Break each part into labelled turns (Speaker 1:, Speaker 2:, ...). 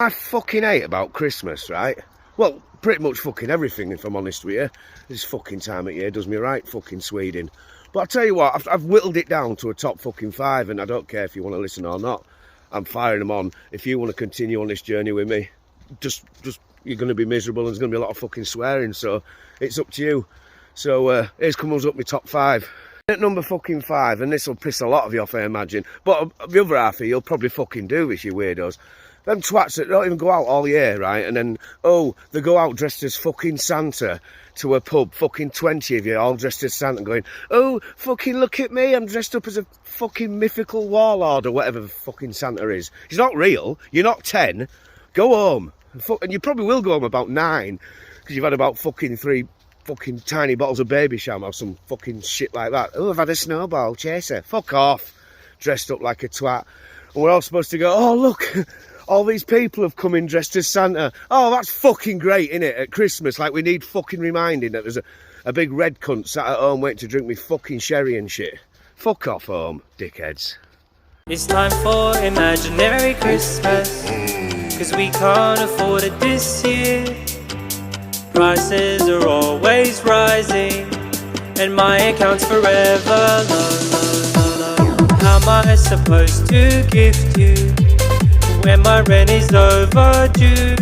Speaker 1: I fucking hate about Christmas, right? Well, pretty much fucking everything, if I'm honest with you. This fucking time of year does me right, fucking Sweden. But I'll tell you what, I've whittled it down to a top fucking 5, and I don't care if you want to listen or not. I'm firing them on. If you want to continue on this journey with me, just you're going to be miserable, and there's going to be a lot of fucking swearing, so it's up to you. So here's comes up my top 5. At number fucking 5, and this will piss a lot of you off, I imagine, but the other half of you'll probably fucking do this, you weirdos. Them twats that don't even go out all year, right? And then, oh, they go out dressed as fucking Santa to a pub, fucking 20 of you all dressed as Santa, going, oh, fucking look at me, I'm dressed up as a fucking mythical warlord or whatever the fucking Santa is. He's not real, you're not 10, go home. And you probably will go home about 9, because you've had about fucking 3 fucking tiny bottles of baby sham or some fucking shit like that. Oh, I've had a snowball chaser. Fuck off. Dressed up like a twat. And we're all supposed to go, oh, look, all these people have come in dressed as Santa. Oh, that's fucking great, innit, at Christmas. Like, we need fucking reminding that there's a big red cunt sat at home waiting to drink me fucking sherry and shit. Fuck off home, dickheads.
Speaker 2: It's time for imaginary Christmas, 'cause we can't afford it this year. Prices are always rising, and my account's forever low. How am I supposed to gift you when my rent is overdue?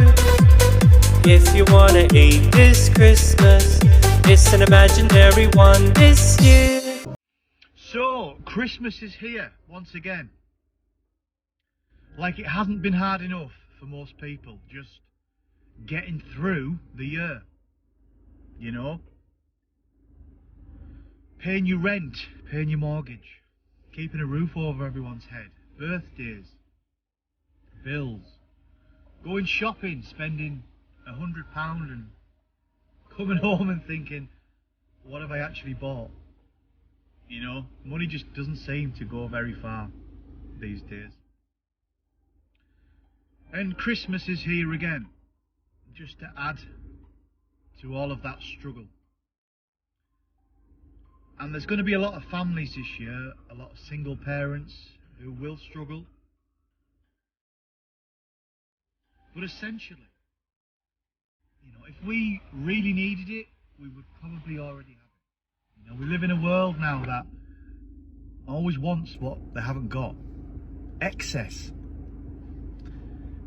Speaker 2: If you wanna eat this Christmas, it's an imaginary one this year.
Speaker 3: So, Christmas is here once again. Like it hasn't been hard enough for most people, just getting through the year, you know? Paying your rent, paying your mortgage, keeping a roof over everyone's head, birthdays, bills, going shopping, spending £100 and coming home and thinking, what have I actually bought? You know, money just doesn't seem to go very far these days. And Christmas is here again, just to add to all of that struggle. And there's going to be a lot of families this year, a lot of single parents who will struggle. But essentially, you know, if we really needed it, we would probably already have it. You know, we live in a world now that always wants what they haven't got. Excess.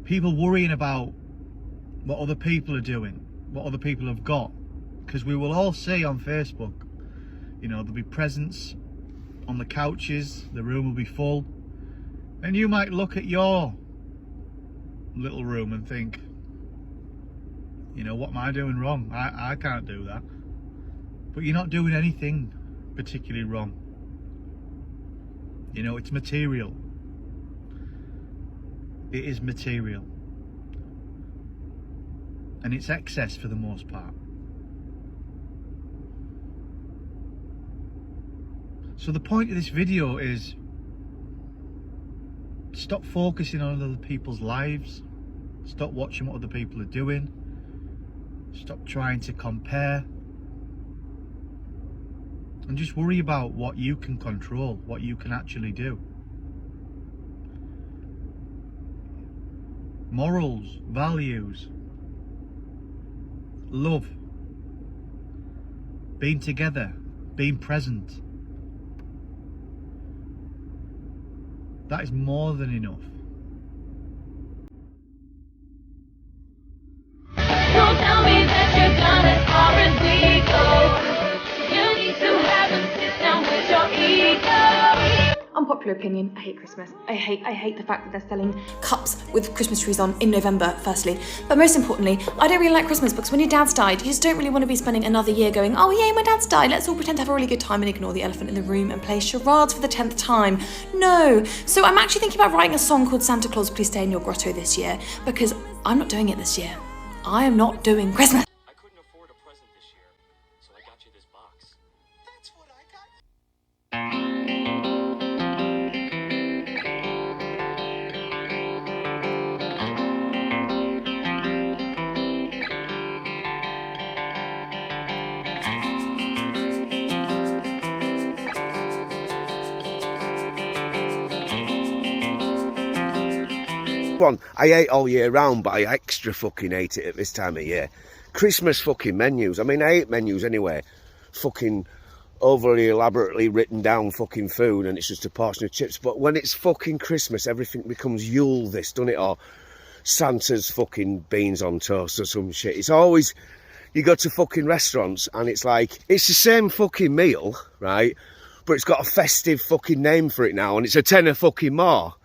Speaker 3: People worrying about what other people are doing, what other people have got. Because we will all see on Facebook, you know, there'll be presents on the couches, the room will be full. And you might look at your little room and think, you know, what am I doing wrong? I can't do that. But you're not doing anything particularly wrong. You know, it's material. It is material. And it's excess for the most part. So the point of this video is stop focusing on other people's lives. Stop watching what other people are doing. Stop trying to compare. And just worry about what you can control, what you can actually do. Morals, values, love, being together, being present. That is more than enough.
Speaker 4: Don't tell me that you're done as far as we go. You need to have a sit down with your ego.
Speaker 5: Unpopular opinion, I hate Christmas. I hate the fact that they're selling cups with Christmas trees on in November, firstly. But most importantly, I don't really like Christmas because when your dad's died, you just don't really want to be spending another year going, oh yay, my dad's died, let's all pretend to have a really good time and ignore the elephant in the room and play charades for the 10th time. No. So I'm actually thinking about writing a song called Santa Claus, Please Stay in Your Grotto this year, because I'm not doing it this year. I am not doing Christmas.
Speaker 6: I couldn't afford a present this year, so I got you this box. That's what I got.
Speaker 1: One, I hate all year round, but I extra fucking hate it at this time of year. Christmas fucking menus. I mean, I hate menus anyway. Fucking overly elaborately written down fucking food and it's just a portion of chips. But when it's fucking Christmas, everything becomes Yule this, doesn't it? Or Santa's fucking beans on toast or some shit. It's always, you go to fucking restaurants and it's like, it's the same fucking meal, right? But it's got a festive fucking name for it now and it's a tenner fucking more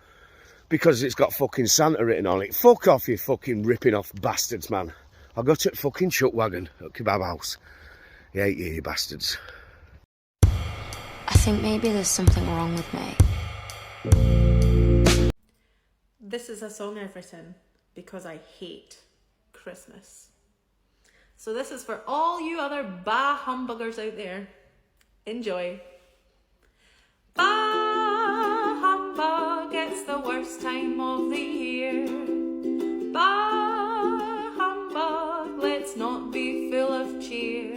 Speaker 1: because it's got fucking Santa written on it. Fuck off, you fucking ripping off bastards, man. I'll go to the fucking chuck wagon at Kebab House. I hate you, you bastards.
Speaker 7: I think maybe there's something wrong with me.
Speaker 8: This is a song I've written because I hate Christmas. So this is for all you other bah humbuggers out there. Enjoy. Bah humbug, it's the worst time of the year. Bah humbug, let's not be full of cheer.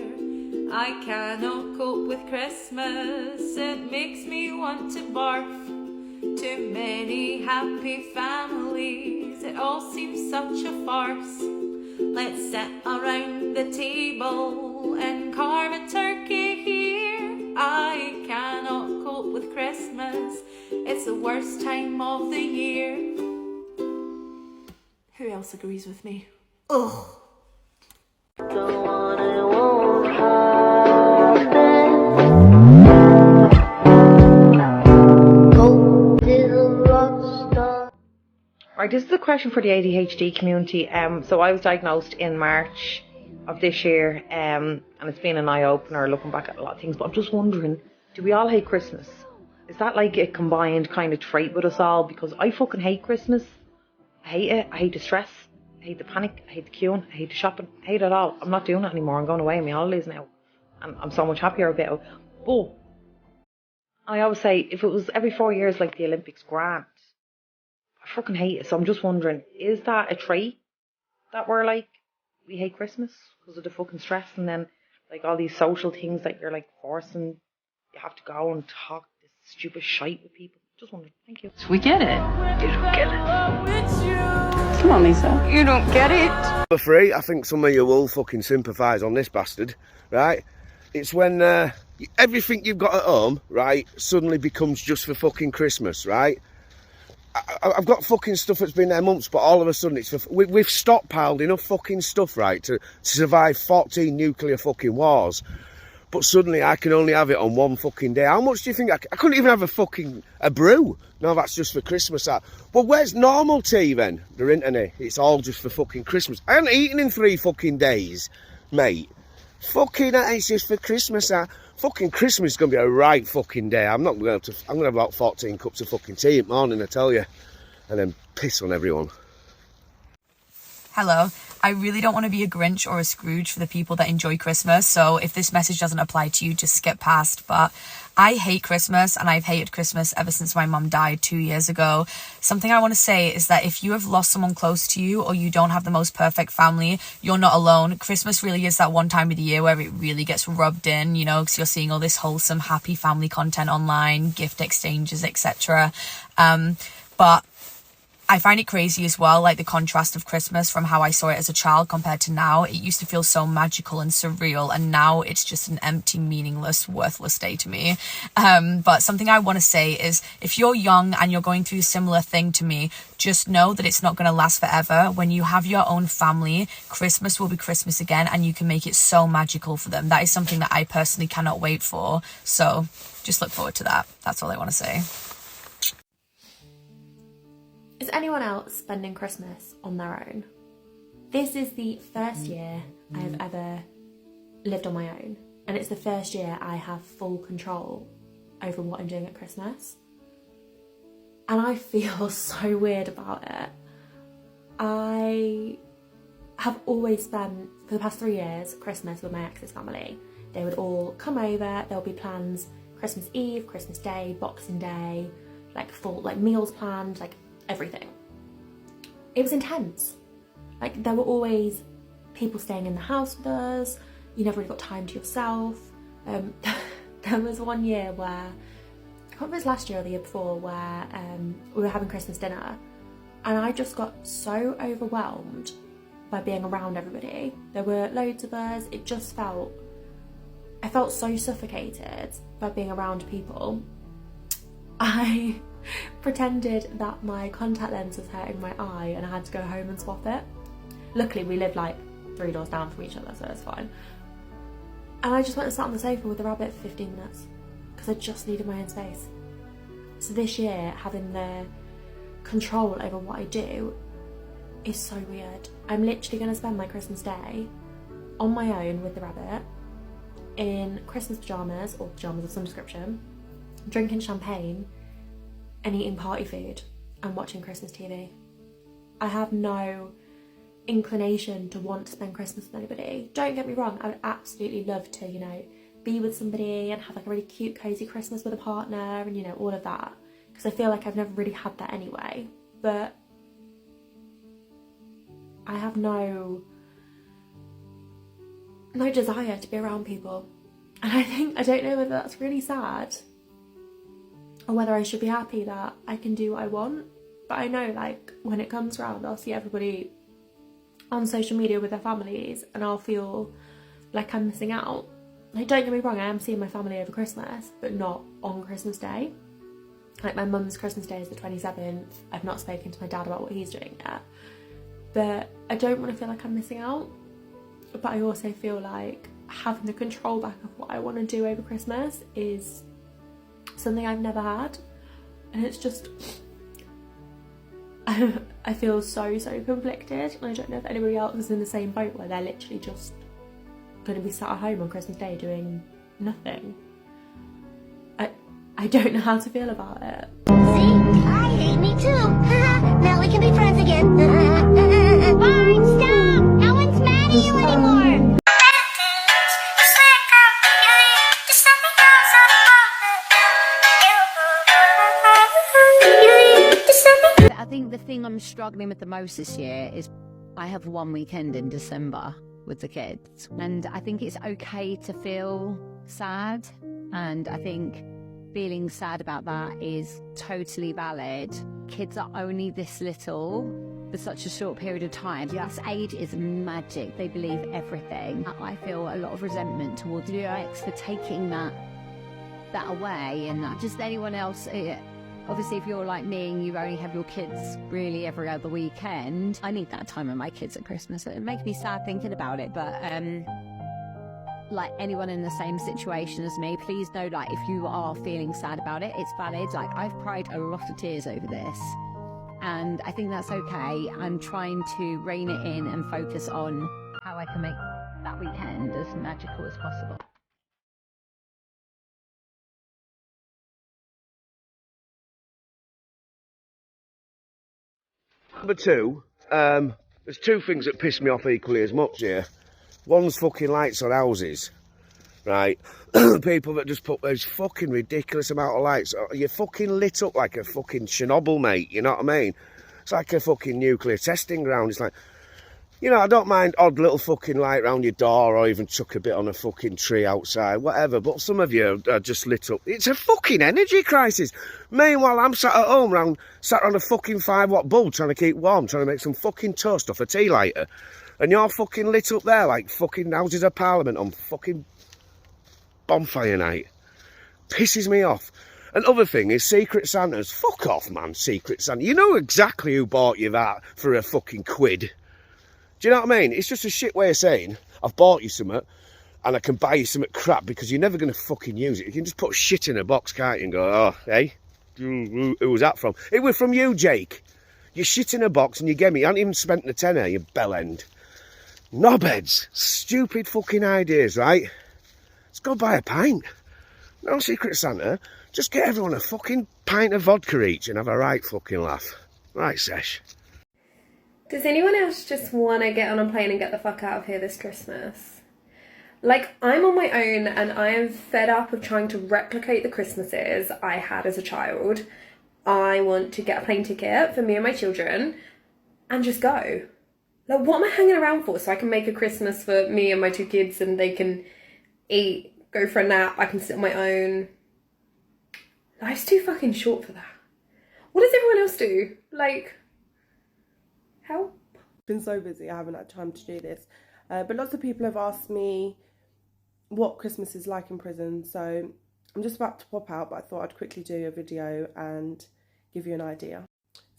Speaker 8: I cannot cope with Christmas, it makes me want to barf. Too many happy families, it all seems such a farce. Let's sit around the table and carve a turkey here. I cannot cope with Christmas, it's the worst time of the year. Who else agrees with me? Ugh.
Speaker 9: Right, this is a question for the ADHD community. So I was diagnosed in March of this year, and it's been an eye-opener looking back at a lot of things, but I'm just wondering, do we all hate Christmas? Is that like a combined kind of trait with us all? Because I fucking hate Christmas. I hate it. I hate the stress. I hate the panic. I hate the queuing. I hate the shopping. I hate it all. I'm not doing it anymore. I'm going away on my holidays now. And I'm so much happier about it. But I always say, if it was every 4 years like the Olympics, grand. I fucking hate it. So I'm just wondering, is that a trait that we're like, we hate Christmas because of the fucking stress and then like all these social things that you're like forcing, you have to go and talk this stupid shite with people. Just wondering. Thank you.
Speaker 10: We get it. You don't get it. Come on, Lisa. You don't get it.
Speaker 1: Number 3, I think some of you will fucking sympathise on this bastard, right? It's when everything you've got at home, right, suddenly becomes just for fucking Christmas, right? I've got fucking stuff that's been there months, but all of a sudden it's for, we've stockpiled enough fucking stuff, right, to survive 14 nuclear fucking wars. But suddenly I can only have it on one fucking day. How much do you think I couldn't even have a brew? No, that's just for Christmas. Well, where's normal tea then? There isn't any. It's all just for fucking Christmas. I haven't eaten in 3 fucking days, mate. Fucking, it's just for Christmas. Fucking Christmas is going to be a right fucking day. I'm going to have about 14 cups of fucking tea in the morning, I tell you. And then piss on everyone.
Speaker 11: Hello. I really don't want to be a Grinch or a Scrooge for the people that enjoy Christmas, so if this message doesn't apply to you, just skip past. But I hate Christmas, and I've hated Christmas ever since my mum died 2 years ago. Something I want to say is that if you have lost someone close to you, or you don't have the most perfect family, you're not alone. Christmas really is that one time of the year where it really gets rubbed in, you know, because you're seeing all this wholesome, happy family content online, gift exchanges, etc. But I find it crazy as well, like the contrast of Christmas from how I saw it as a child compared to now. It used to feel so magical and surreal, and now it's just an empty, meaningless, worthless day to me. But something I want to say is, if you're young and you're going through a similar thing to me, just know that it's not going to last forever. When you have your own family, Christmas will be Christmas again, and you can make it so magical for them. That is something that I personally cannot wait for. So just look forward to that. That's all I want to say.
Speaker 12: Is anyone else spending Christmas on their own? This is the first year I have ever lived on my own, and it's the first year I have full control over what I'm doing at Christmas. And I feel so weird about it. I have always spent, for the past 3 years, Christmas with my ex's family. They would all come over, there'll be plans Christmas Eve, Christmas Day, Boxing Day, like full meals planned, like everything. It was intense. Like, there were always people staying in the house with us. You never really got time to yourself. There was one year where, I can't remember if it was last year or the year before, where we were having Christmas dinner, And I just got so overwhelmed by being around everybody. There were loads of us. It just felt, I felt so suffocated by being around people. I pretended that my contact lens was hurting my eye and I had to go home and swap it. Luckily we live like 3 doors down from each other, so it's fine. And I just went and sat on the sofa with the rabbit for 15 minutes because I just needed my own space. So this year, having the control over what I do is so weird. I'm literally going to spend my Christmas day on my own with the rabbit in Christmas pyjamas, or pyjamas of some description, drinking champagne and eating party food and watching Christmas TV. I have no inclination to want to spend Christmas with anybody. Don't get me wrong, I would absolutely love to, you know, be with somebody and have like a really cute, cozy Christmas with a partner and, you know, all of that. Because I feel like I've never really had that anyway. But I have no desire to be around people. And I don't know whether that's really sad or whether I should be happy that I can do what I want. But I know, like, when it comes around, I'll see everybody on social media with their families and I'll feel like I'm missing out. Like, don't get me wrong, I am seeing my family over Christmas, but not on Christmas Day. Like, my mum's Christmas Day is the 27th. I've not spoken to my dad about what he's doing yet. But I don't want to feel like I'm missing out. But I also feel like having the control back of what I want to do over Christmas is something I've never had. And it's just, I feel so conflicted. And I don't know if anybody else is in the same boat where they're literally just going to be sat at home on Christmas Day doing nothing. I don't know how to feel about it.
Speaker 13: See? I hate me too. Now we can be friends again. Fine, stop! No one's mad at you anymore.
Speaker 14: I think the thing I'm struggling with the most this year is I have one weekend in December with the kids. And I think it's okay to feel sad. And I think feeling sad about that is totally valid. Kids are only this little for such a short period of time. This age is magic. They believe everything. I feel a lot of resentment towards you ex for taking that away, and just anyone else. Obviously, if you're like me and you only have your kids really every other weekend, I need that time with my kids at Christmas. It makes me sad thinking about it, but like anyone in the same situation as me, please know, like, if you are feeling sad about it, it's valid. Like, I've cried a lot of tears over this, and I think that's okay. I'm trying to rein it in and focus on how I can make that weekend as magical as possible.
Speaker 1: Number two, there's two things that piss me off equally as much here. One's fucking lights on houses, right? People that just put those fucking ridiculous amount of lights. You're fucking lit up like a fucking Chernobyl, mate, you know what I mean? It's like a fucking nuclear testing ground. It's like, you know, I don't mind odd little fucking light round your door or even chuck a bit on a fucking tree outside, whatever, but some of you are just lit up. It's a fucking energy crisis. Meanwhile, I'm sat at home sat on a fucking 5-watt bulb trying to keep warm, trying to make some fucking toast off a tea lighter. And you're fucking lit up there like fucking Houses of Parliament on fucking bonfire night. Pisses me off. Another thing is Secret Santas. Fuck off, man, Secret Santa. You know exactly who bought you that for a fucking quid. Do you know what I mean? It's just a shit way of saying, I've bought you something and I can buy you something crap because you're never going to fucking use it. You can just put shit in a box, can't you, and go, oh, hey, who was that from? It was from you, Jake. You shit in a box and you gave me, you haven't even spent the tenner, you bellend. Knobheads. Stupid fucking ideas, right? Let's go buy a pint. No Secret Santa. Just get everyone a fucking pint of vodka each and have a right fucking laugh. Right, Sesh.
Speaker 15: Does anyone else just want to get on a plane and get the fuck out of here this Christmas? Like, I'm on my own and I am fed up of trying to replicate the Christmases I had as a child. I want to get a plane ticket for me and my children and just go. Like, what am I hanging around for? So I can make a Christmas for me and my 2 kids and they can eat, go for a nap, I can sit on my own. Life's too fucking short for that. What does everyone else do? Like, help.
Speaker 16: Been so busy, I haven't had time to do this. But lots of people have asked me what Christmas is like in prison, so I'm just about to pop out, but I thought I'd quickly do a video and give you an idea.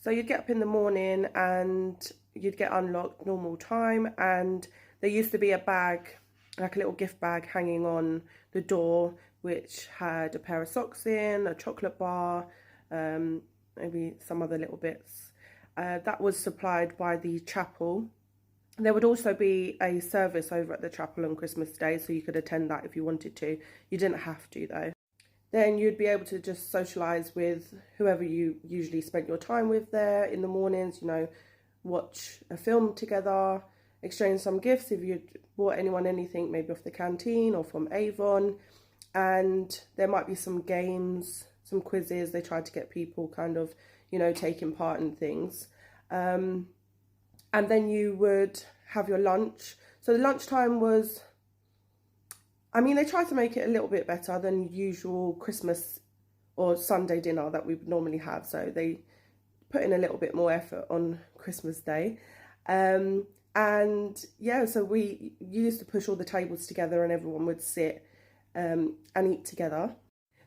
Speaker 16: So you'd get up in the morning and you'd get unlocked normal time, and there used to be a bag, like a little gift bag hanging on the door, which had a pair of socks in, a chocolate bar, maybe some other little bits. That was supplied by the chapel. There would also be a service over at the chapel on Christmas Day, so you could attend that if you wanted to. You didn't have to though. Then you'd be able to just socialise with whoever you usually spent your time with there in the mornings, you know, watch a film together, exchange some gifts if you'd bought anyone anything, maybe off the canteen or from Avon. And there might be some games, some quizzes. They tried to get people kind of, you know, taking part in things. And then you would have your lunch. So the lunchtime was, I mean, they tried to make it a little bit better than usual Christmas or Sunday dinner that we would normally have. So they put in a little bit more effort on Christmas Day. And yeah, so we used to push all the tables together and everyone would sit and eat together.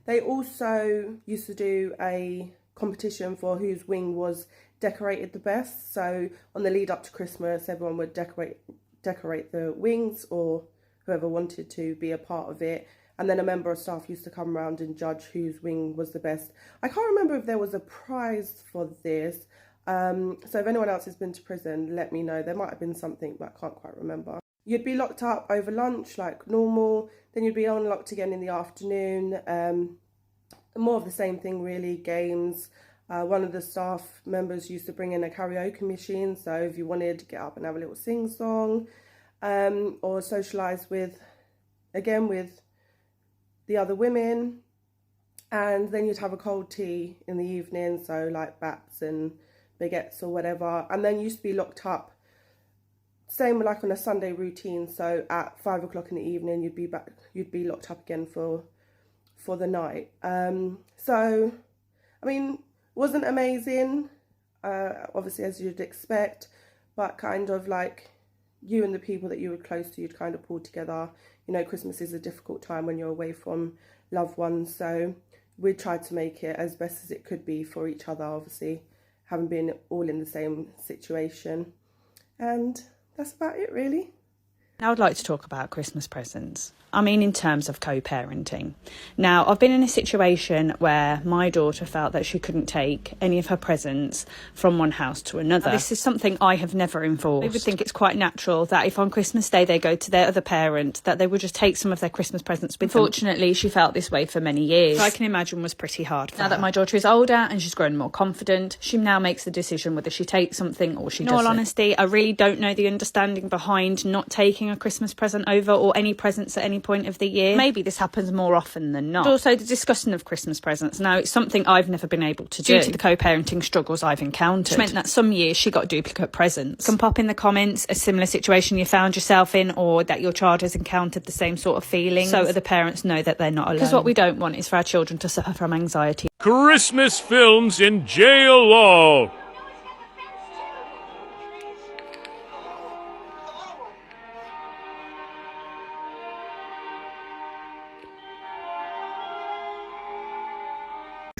Speaker 16: They also used to do a competition for whose wing was decorated the best. So on the lead up to Christmas, everyone would decorate the wings, or whoever wanted to be a part of it, and then a member of staff used to come around and judge whose wing was the best. I can't remember if there was a prize for this, so if anyone else has been to prison, let me know. There might have been something, but I can't quite remember. You'd be locked up over lunch like normal, then you'd be unlocked again in the afternoon. More of the same thing really, games. One of the staff members used to bring in a karaoke machine, so if you wanted to get up and have a little sing-song, or socialise with the other women. And then you'd have a cold tea in the evening, so like baps and baguettes or whatever. And then you used to be locked up, same like on a Sunday routine, so at 5 o'clock in the evening you'd be locked up again for the night. So I mean, wasn't amazing, obviously as you'd expect, but kind of like you and the people that you were close to, you'd kind of pull together. You know, Christmas is a difficult time when you're away from loved ones, so we tried to make it as best as it could be for each other, obviously having been all in the same situation. And that's about it really.
Speaker 17: Now I'd like to talk about Christmas presents. I mean, in terms of co-parenting. Now, I've been in a situation where my daughter felt that she couldn't take any of her presents from one house to another. Now, this is something I have never enforced. I would think it's quite natural that if on Christmas Day they go to their other parent, that they would just take some of their Christmas presents with them. Unfortunately, she felt this way for many years. So I can imagine was pretty hard for her. Now that my daughter is older and she's grown more confident, she now makes the decision whether she takes something or she doesn't. In all honesty, I really don't know the understanding behind not taking a Christmas present over, or any presents at any point of the year. Maybe this happens more often than not. But also the discussing of Christmas presents. Now, it's something I've never been able to do due to the co-parenting struggles I've encountered, which meant that some years she got duplicate presents. You can pop in the comments a similar situation you found yourself in, or that your child has encountered the same sort of feelings, so other parents know that they're not alone. Because what we don't want is for our children to suffer from anxiety.
Speaker 18: Christmas films in jail law.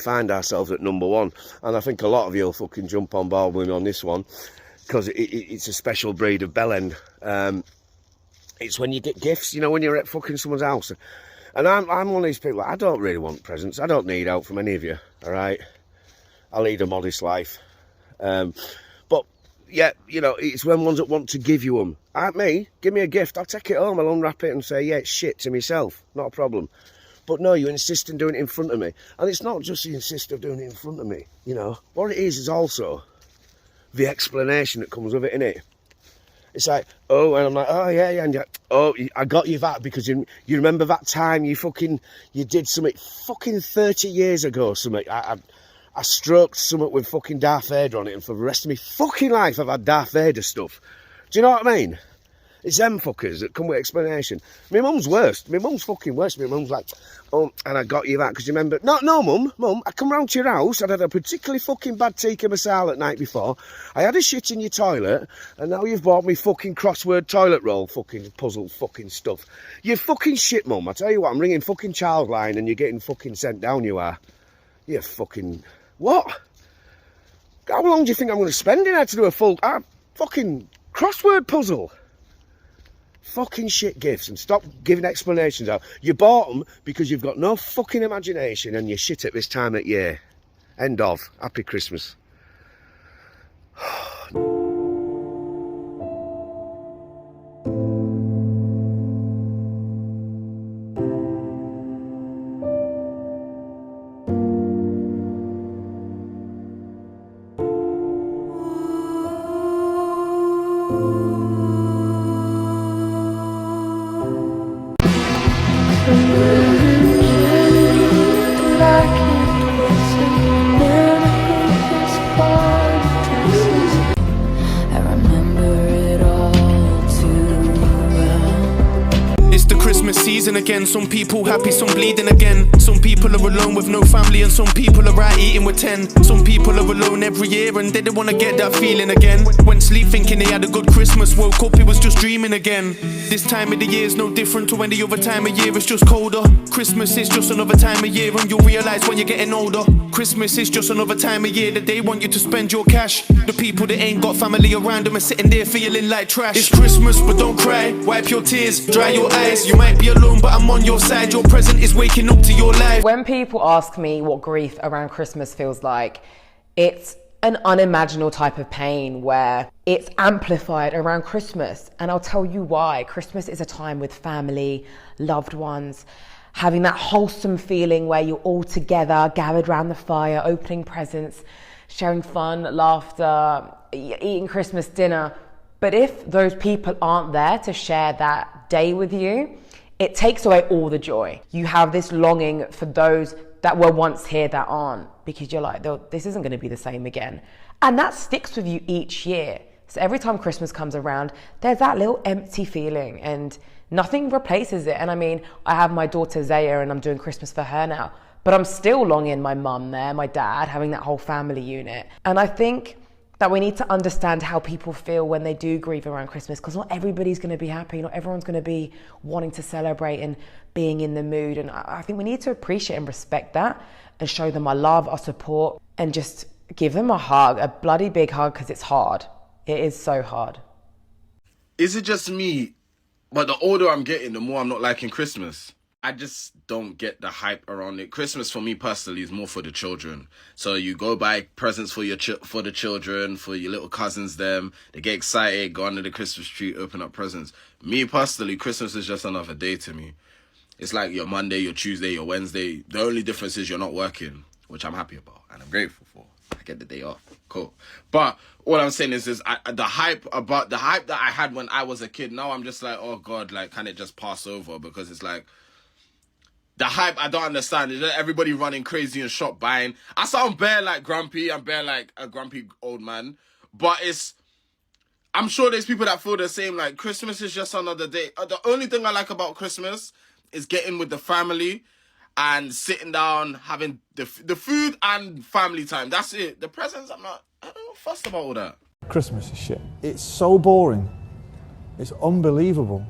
Speaker 1: Find ourselves at number one, and I think a lot of you will fucking jump on board with me on this one, because it's a special breed of bellend. It's when you get gifts, you know, when you're at fucking someone's house, and I'm one of these people. I don't really want presents. I don't need help from any of you. All right, I lead a modest life, but yeah, you know, it's when ones that want to give you them. Aren't me? Give me a gift. I'll take it home. I'll unwrap it and say, yeah, it's shit to myself. Not a problem. But no, you insist on doing it in front of me. And it's not just you insist on doing it in front of me, you know. What it is also the explanation that comes with it, innit? It's like, oh, and I'm like, oh, yeah, and you're like, oh, I got you that because you remember that time you did something fucking 30 years ago, something. I stroked something with fucking Darth Vader on it, and for the rest of my fucking life I've had Darth Vader stuff. Do you know what I mean? It's them fuckers that come with explanation. My mum's worst. My mum's fucking worst. My mum's like, oh, and I got you that because you remember. No, mum, I come round to your house. I'd had a particularly fucking bad tikka masala at night before. I had a shit in your toilet, and now you've bought me fucking crossword toilet roll fucking puzzle fucking stuff. You fucking shit, mum. I tell you what, I'm ringing fucking Childline and you're getting fucking sent down, you are. You fucking... What? How long do you think I'm going to spend in there to do a full... fucking crossword puzzle? Fucking shit gifts, and stop giving explanations out. You bought them because you've got no fucking imagination and you're shit at this time of year. End of. Happy Christmas.
Speaker 19: Season again, some people happy, some bleeding again. Some people are alone with no family, and some people are out eating with 10. Some people are alone every year and they don't want to get that feeling again. Went sleep thinking they had a good Christmas, woke up he was just dreaming again. This time of the year is no different to any other time of year, it's just colder. Christmas is just another time of year and you'll realise when you're getting older. Christmas is just another time of year that they want you to spend your cash. The people that ain't got family around them are sitting there feeling like trash. It's Christmas but don't cry, wipe your tears, dry your eyes. You might be alone but I'm on your side, your present is waking up to your life.
Speaker 9: When people ask me what grief around Christmas feels like, it's an unimaginable type of pain where it's amplified around Christmas. And I'll tell you why. Christmas is a time with family, loved ones, having that wholesome feeling where you're all together, gathered around the fire, opening presents, sharing fun, laughter, eating Christmas dinner. But if those people aren't there to share that day with you, it takes away all the joy. You have this longing for those that were once here that aren't, because you're like, this isn't going to be the same again. And that sticks with you each year. So every time Christmas comes around, there's that little empty feeling and nothing replaces it. And I mean, I have my daughter Zaya and I'm doing Christmas for her now, but I'm still longing my mum there, my dad, having that whole family unit. And I think that we need to understand how people feel when they do grieve around Christmas, because not everybody's going to be happy, not everyone's going to be wanting to celebrate and being in the mood. And I think we need to appreciate and respect that and show them our love, our support, and just give them a hug, a bloody big hug, because it's hard. It is so hard.
Speaker 20: Is it just me, but the older I'm getting, the more I'm not liking Christmas? I just don't get the hype around it. Christmas for me personally is more for the children. So you go buy presents for for the children, for your little cousins, them. They get excited, go under the Christmas tree, open up presents. Me personally, Christmas is just another day to me. It's like your Monday, your Tuesday, your Wednesday. The only difference is you're not working, which I'm happy about and I'm grateful for. I get the day off. Cool. But all I'm saying is the hype that I had when I was a kid, now I'm just like, oh God, like, can it just pass over? Because it's like, the hype, I don't understand. Is everybody running crazy and shop buying? I sound bare like grumpy. I'm bare like a grumpy old man. But I'm sure there's people that feel the same. Like, Christmas is just another day. The only thing I like about Christmas is getting with the family and sitting down, having the food and family time. That's it. The presents, I don't fuss about all that.
Speaker 21: Christmas is shit. It's so boring. It's unbelievable.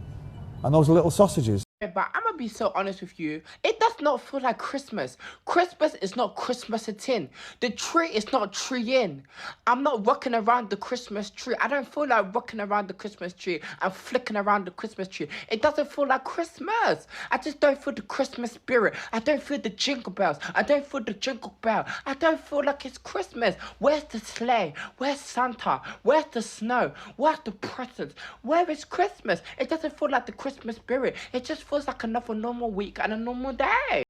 Speaker 21: And those little sausages.
Speaker 22: But I'm gonna be so honest with you, it does not feel like Christmas. Christmas is not Christmas a tin. The tree is not tree in. I'm not rocking around the Christmas tree. I don't feel like rocking around the Christmas tree and flicking around the Christmas tree. It doesn't feel like Christmas. I just don't feel the Christmas spirit. I don't feel the jingle bells. I don't feel the jingle bell. I don't feel like it's Christmas. Where's the sleigh? Where's Santa? Where's the snow? Where's the presents? Where is Christmas? It doesn't feel like the Christmas spirit. It just feels like another normal week and a normal day.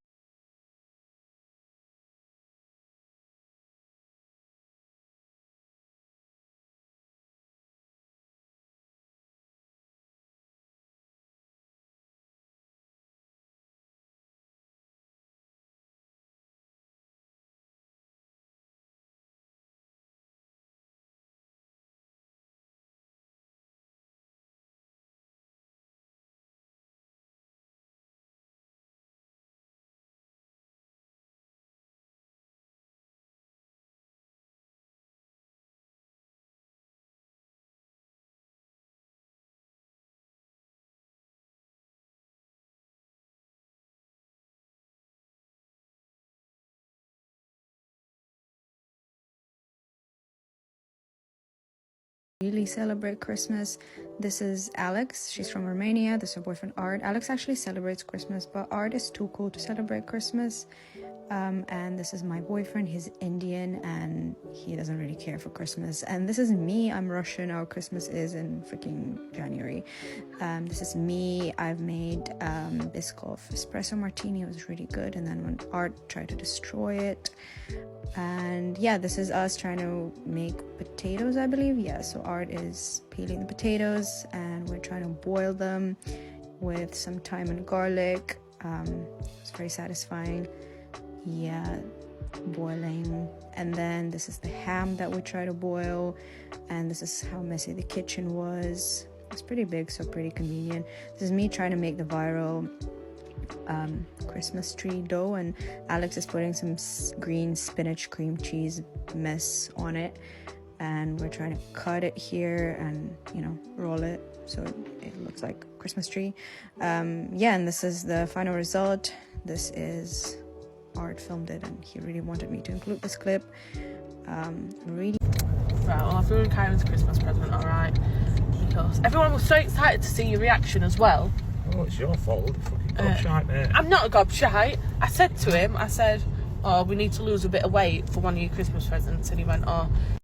Speaker 2: Really celebrate Christmas. This is Alex. She's from Romania. This is her boyfriend Art. Alex actually celebrates Christmas, but Art is too cool to celebrate Christmas. And this is my boyfriend. He's Indian and he doesn't really care for Christmas. And this is me. I'm Russian. Our Christmas is in freaking January. This is me. I've made Biscoff espresso martini. It was really good. And then when Art tried to destroy it. And yeah, this is us trying to make potatoes, I believe. Yeah, so Art is peeling the potatoes and we're trying to boil them with some thyme and garlic. It's very satisfying. Yeah, boiling. And then this is the ham that we try to boil, and this is how messy the kitchen was. It's pretty big, so pretty convenient. This is me trying to make the viral Christmas tree dough, and Alex is putting some green spinach cream cheese mess on it, and we're trying to cut it here and, you know, roll it so it looks like a Christmas tree. Yeah, and this is the final result. This is Art filmed it and he really wanted me to include this clip. Really.
Speaker 3: Right, well, I've ruined Kyron's Christmas present, alright? Because everyone was so excited to see your reaction as well.
Speaker 23: Oh, it's your fault. You fucking gobshite, mate.
Speaker 3: I'm not a gobshite. I said to him, oh, we need to lose a bit of weight for one of your Christmas presents. And he went, oh,